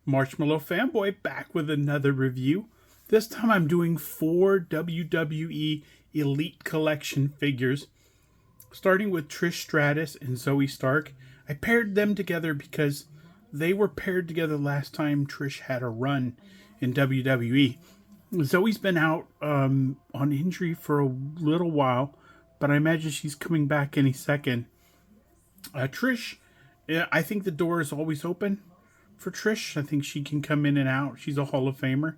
Marshmallow Fanboy back with another review. This time I'm doing 4 WWE Elite Collection figures, starting with Trish Stratus and Zoe Stark. I paired them together because they were paired together last time Trish had a run in WWE. Zoe's been out on injury for a little while, but I imagine she's coming back any second. Trish, I think the door is always open for Trish. I think she can come in and out. She's a Hall of Famer.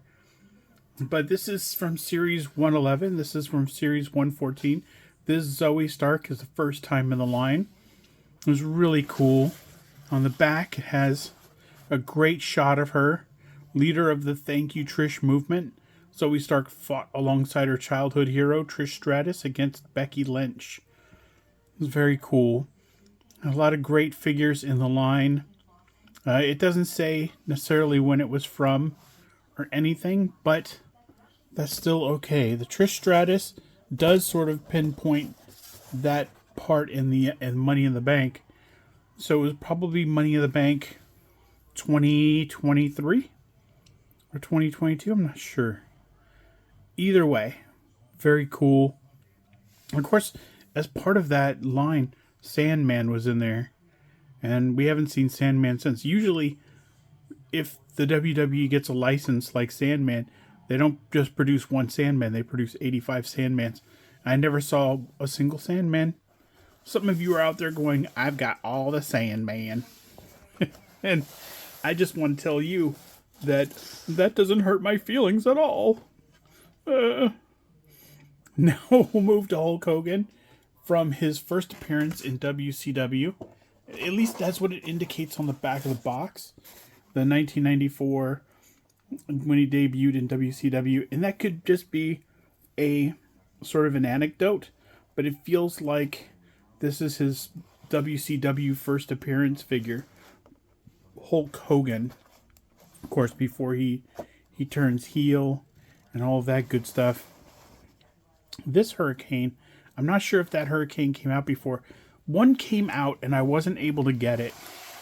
But this is from Series 111. This is from Series 114. This Zoe Stark is the first time in the line. It was really cool. On the back, it has a great shot of her, leader of the Thank You Trish movement. Zoe Stark fought alongside her childhood hero, Trish Stratus, against Becky Lynch. It was very cool. A lot of great figures in the line. It doesn't say necessarily when it was from or anything, but that's still okay. The Trish Stratus does sort of pinpoint that part in Money in the Bank. So it was probably Money in the Bank 2023 or 2022. I'm not sure. Either way, very cool. Of course, as part of that line, Sandman was in there. And we haven't seen Sandman since. Usually, if the WWE gets a license like Sandman, they don't just produce one Sandman. They produce 85 Sandmans. I never saw a single Sandman. Some of you are out there going, I've got all the Sandman. And I just want to tell you that that doesn't hurt my feelings at all. Now we'll move to Hulk Hogan from his first appearance in WCW. At least that's what it indicates on the back of the box. The 1994, when he debuted in WCW. And that could just be a sort of an anecdote, but it feels like this is his WCW first appearance figure. Hulk Hogan. Of course, before he turns heel and all of that good stuff. This Hurricane, I'm not sure if that Hurricane came out before. One came out and I wasn't able to get it.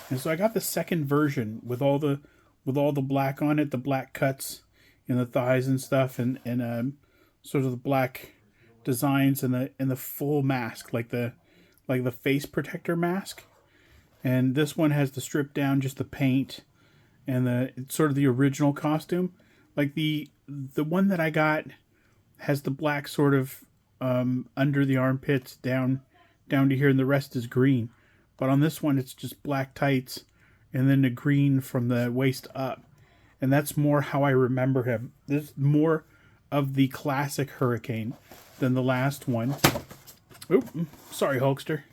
And so I got the second version with all the black on it, the black cuts in the thighs and stuff, and sort of the black designs and the full mask, like the face protector mask. And this one has the stripped down, just the paint, and it's sort of the original costume. Like the one that I got has the black sort of under the armpits down to here, and the rest is green. But on this one, it's just black tights and then the green from the waist up. And that's more how I remember him. This is more of the classic Hurricane than the last one. Oop, sorry, Hulkster.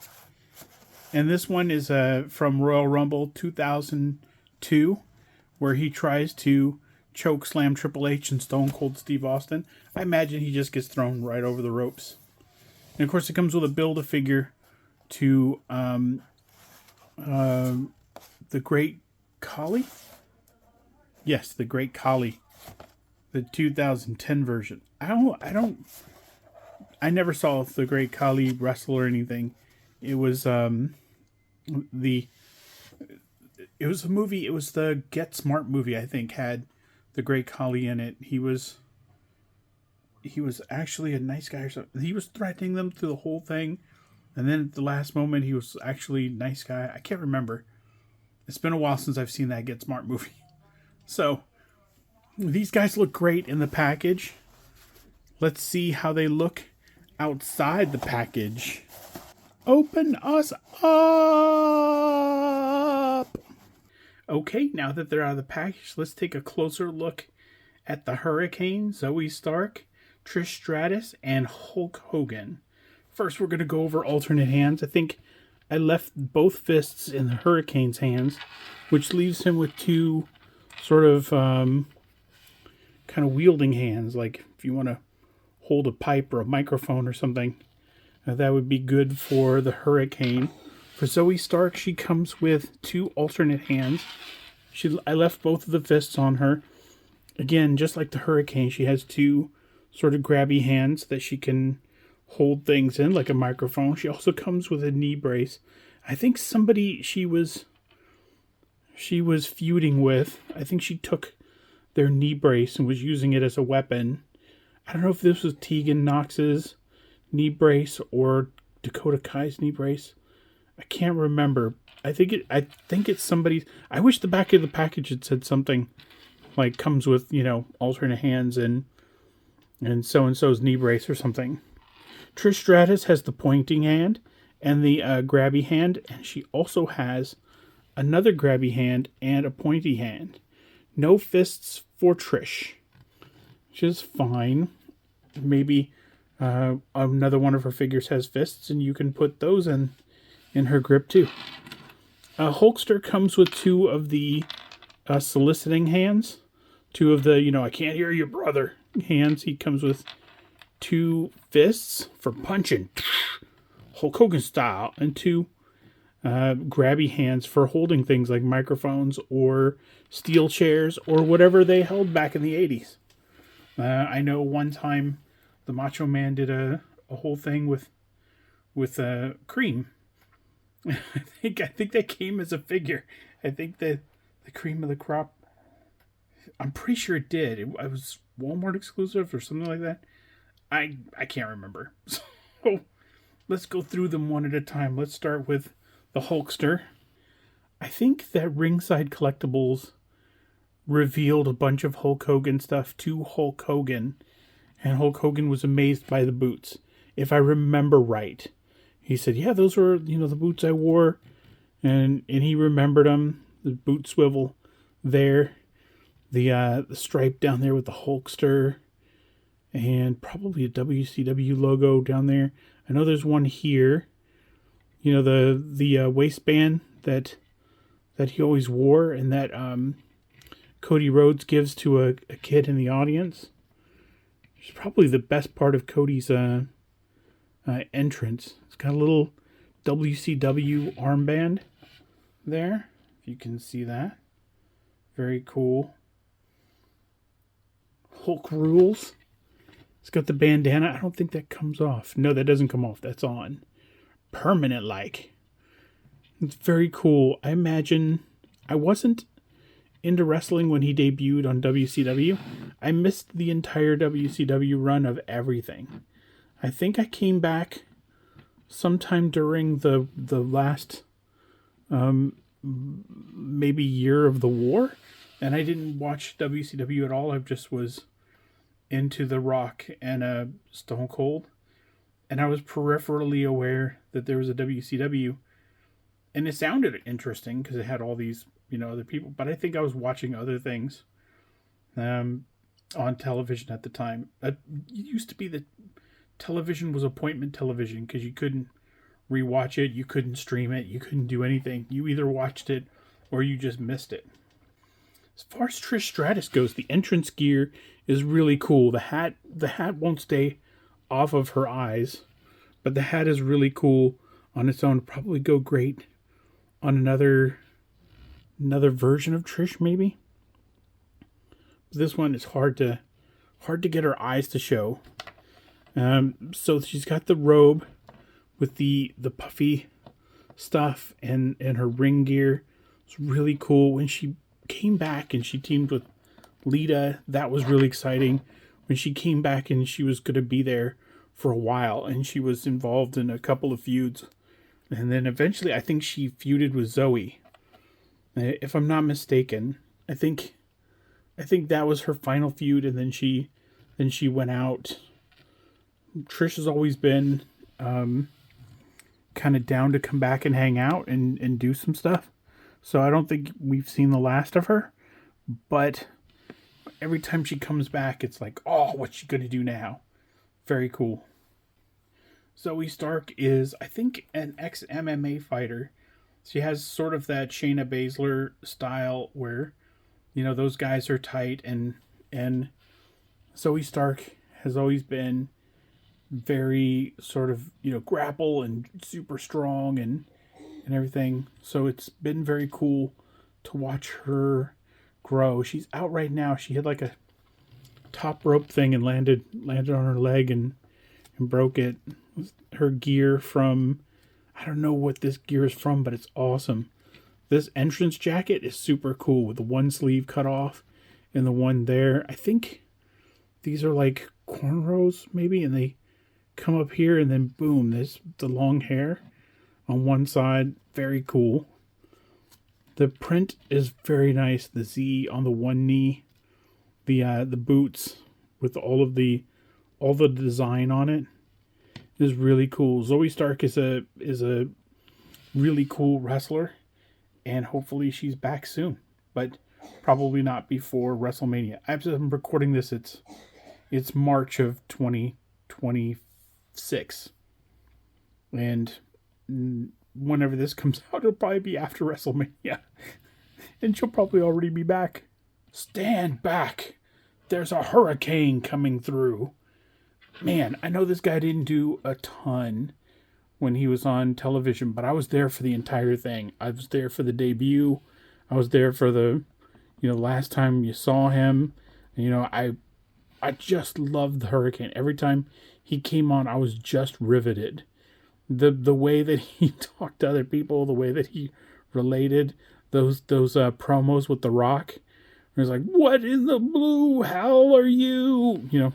And this one is from Royal Rumble 2002, where he tries to choke slam Triple H and Stone Cold Steve Austin. I imagine he just gets thrown right over the ropes. And of course, it comes with a Build-A-Figure to the Great Khali. Yes, the Great Khali, the 2010 version. I never saw the Great Khali wrestle or anything. It was a movie. It was the Get Smart movie, I think, had the Great Khali in it. He was actually a nice guy or something. He was threatening them through the whole thing. And then at the last moment, he was actually a nice guy. I can't remember. It's been a while since I've seen that Get Smart movie. So, these guys look great in the package. Let's see how they look outside the package. Open us up! Okay, now that they're out of the package, let's take a closer look at the Hurricane, Zoe Stark, Trish Stratus, and Hulk Hogan. First, we're going to go over alternate hands. I think I left both fists in the Hurricane's hands, which leaves him with two sort of kind of wielding hands. Like if you want to hold a pipe or a microphone or something, that would be good for the Hurricane. For Zoe Stark, she comes with two alternate hands. I left both of the fists on her. Again, just like the Hurricane, she has two sort of grabby hands that she can hold things in like a microphone. She also comes with a knee brace. I think she was she was feuding with. I think she took their knee brace and was using it as a weapon. I don't know if this was Tegan Knox's knee brace or Dakota Kai's knee brace. I can't remember. I think it's somebody's. I wish the back of the package had said something like comes with, alternate hands and so and so's knee brace or something. Trish Stratus has the pointing hand and the grabby hand, and she also has another grabby hand and a pointy hand. No fists for Trish, which is fine. Maybe another one of her figures has fists, and you can put those in her grip too. Hulkster comes with two of the soliciting hands, two of the I can't hear you, brother hands. He comes with two fists for punching, Hulk Hogan style, and two grabby hands for holding things like microphones or steel chairs or whatever they held back in the 80s. I know one time the Macho Man did a whole thing with cream. I think that came as a figure. I think that the cream of the crop. I'm pretty sure it did. It was Walmart exclusive or something like that. I can't remember. So let's go through them one at a time. Let's start with the Hulkster. I think that Ringside Collectibles revealed a bunch of Hulk Hogan stuff to Hulk Hogan, and Hulk Hogan was amazed by the boots. If I remember right, he said, "Yeah, those were the boots I wore," and he remembered them. The boot swivel there, the stripe down there with the Hulkster, and probably a WCW logo down there. I know there's one here. The waistband that he always wore, and that Cody Rhodes gives to a kid in the audience. It's probably the best part of Cody's entrance. It's got a little WCW armband there, if you can see that. Very cool. Hulk rules. It's got the bandana. I don't think that comes off. No, that doesn't come off. That's on. Permanent like. It's very cool. I imagine I wasn't into wrestling when he debuted on WCW. I missed the entire WCW run of everything. I think I came back sometime during the last maybe year of the war, and I didn't watch WCW at all. I just was into The Rock and Stone Cold, and I was peripherally aware that there was a WCW, and it sounded interesting because it had all these other people, but I think I was watching other things on television at the time. It used to be that television was appointment television because you couldn't rewatch it, you couldn't stream it, you couldn't do anything. You either watched it or you just missed it. As far as Trish Stratus goes, the entrance gear is really cool. The hat won't stay off of her eyes, but the hat is really cool on its own. Probably go great on another version of Trish, maybe. But this one is hard to get her eyes to show. So she's got the robe with the puffy stuff and her ring gear. It's really cool. When she came back and she teamed with Lita, that was really exciting. When she came back and she was going to be there for a while, and she was involved in a couple of feuds, and then eventually I think she feuded with Zoe, if I'm not mistaken. I think that was her final feud, and then she went out. Trish has always been kind of down to come back and hang out and do some stuff. So I don't think we've seen the last of her. But every time she comes back, it's like, oh, what's she going to do now? Very cool. Zoe Stark is, I think, an ex-MMA fighter. She has sort of that Shayna Baszler style where, those guys are tight, and Zoe Stark has always been very sort of, grapple and super strong and everything. So it's been very cool to watch her grow. She's out right now. She had like a top rope thing and landed on her leg and broke it. Her gear from, I don't know what this gear is from, but it's awesome. This entrance jacket is super cool with the one sleeve cut off and the one there. I think these are like cornrows maybe, and they come up here and then boom, there's the long hair on one side. Very cool. The print is very nice. The Z on the one knee, the boots with all the design on it is really cool. Zoe Stark is a really cool wrestler, and hopefully she's back soon, but probably not before WrestleMania. I'm recording this. It's March of 2026, and whenever this comes out, it'll probably be after WrestleMania, and she'll probably already be back. Stand back! There's a hurricane coming through. Man, I know this guy didn't do a ton when he was on television, but I was there for the entire thing. I was there for the debut. I was there for the, last time you saw him. I just loved the Hurricane. Every time he came on, I was just riveted. The way that he talked to other people, the way that he related those promos with The Rock. He was like, "What in the blue hell are you?"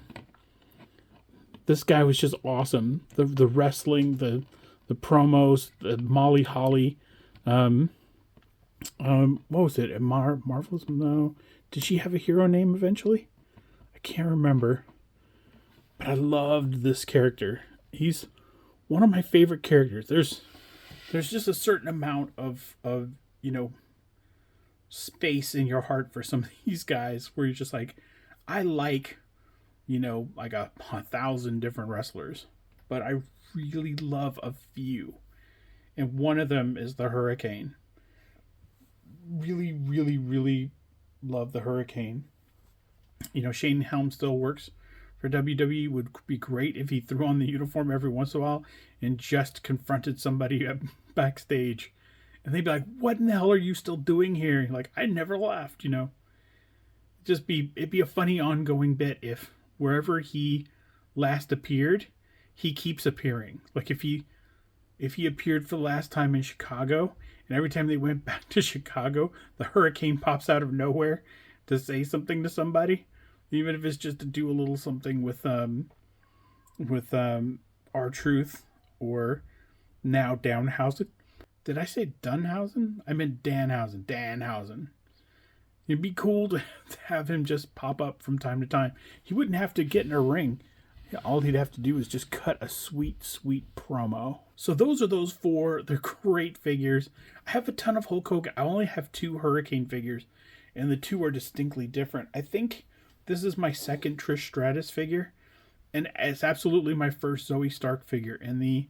This guy was just awesome. The wrestling, the promos, the Molly Holly. What was it? Marvelous? No. Did she have a hero name eventually? I can't remember. But I loved this character. He's one of my favorite characters. There's just a certain amount of space in your heart for some of these guys where you're just like, I like, like a 1,000 different wrestlers, but I really love a few. And one of them is the Hurricane. Really, really, really love the Hurricane. Shane Helm still works for WWE. Would be great if he threw on the uniform every once in a while and just confronted somebody backstage. And they'd be like, "What in the hell are you still doing here?" Like, I never left, it'd be a funny ongoing bit if wherever he last appeared, he keeps appearing. Like if he appeared for the last time in Chicago, and every time they went back to Chicago, the Hurricane pops out of nowhere to say something to somebody, even if it's just to do a little something with R-Truth or now Downhausen. Did I say Dunhausen? I meant Danhausen. It'd be cool to have him just pop up from time to time. He wouldn't have to get in a ring. All he'd have to do is just cut a sweet, sweet promo. So those are those four. They're great figures. I have a ton of Hulk Hogan. I only have 2 Hurricane figures, and the 2 are distinctly different. I think this is my second Trish Stratus figure, and it's absolutely my first Zoe Stark figure. And the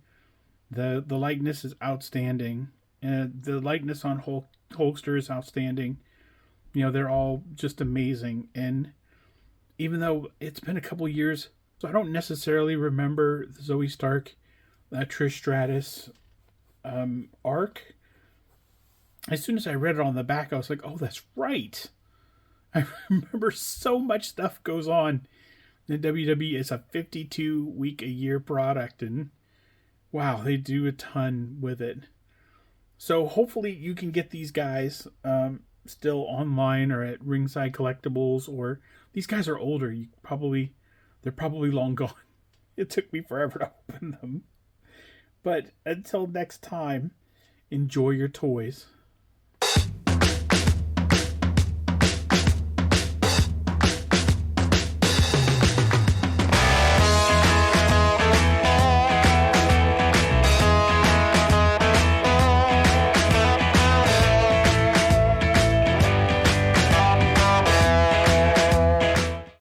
likeness is outstanding. The likeness on Hulkster is outstanding. They're all just amazing. And even though it's been a couple years, so I don't necessarily remember the Zoe Stark, Trish Stratus arc. As soon as I read it on the back, I was like, oh, that's right. I remember so much stuff goes on in WWE. It's a 52-week-a-year product, and wow, they do a ton with it. So hopefully you can get these guys still online or at Ringside Collectibles, or these guys are older. They're probably long gone. It took me forever to open them. But until next time, enjoy your toys.